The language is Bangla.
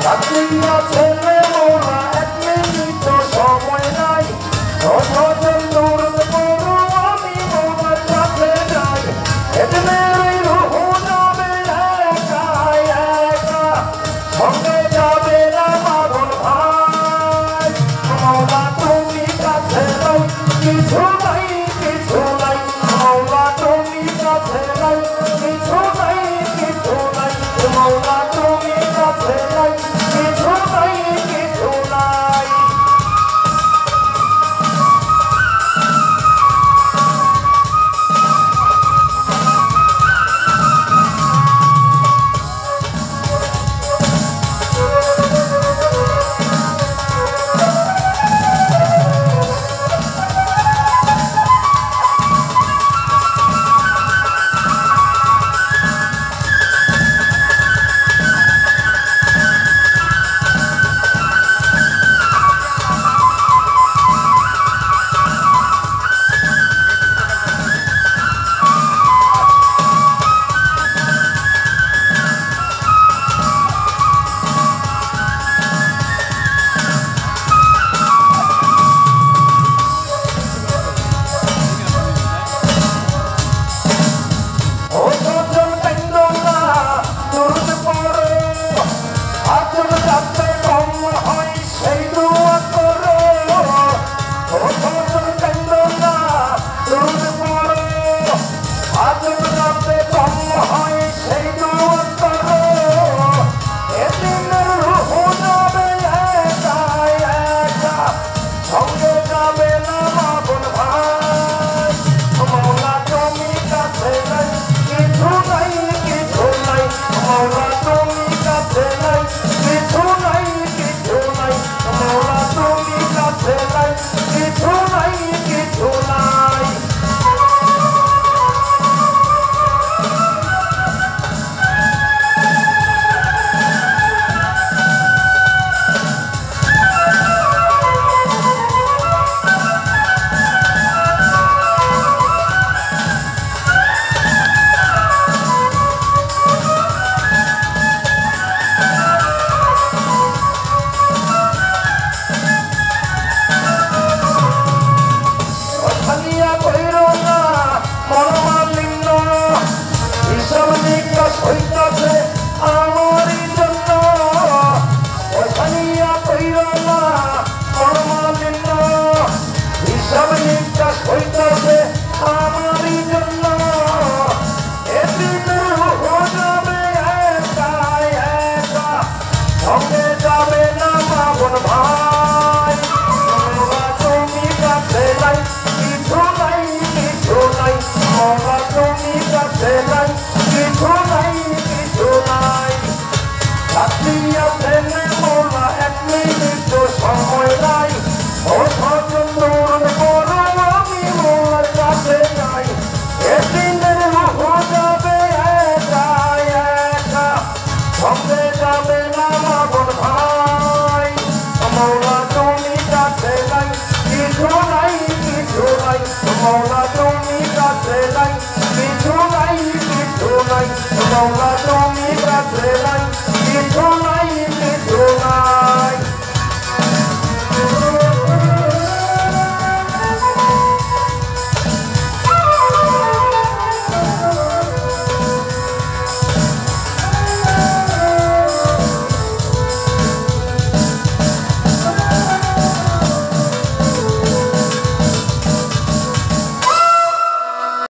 চাকরিয়া ছেলে মোরা এক মিনিট সময় নাই অথজন দৌড় করো আমি মোর কাছে যাই এদিনের রুহু যাবে একা একা সঙ্গে যাবে না মাগন ভাই মৌলা তুমি কাছে নাই কিছু নাই কিছু নাই মৌলা তুমি কাছে নাই কিছু নাই কিছু নাই মৌলা তুমি কাছে নাই কিছু নাই কিছু নাই সময় নাই ও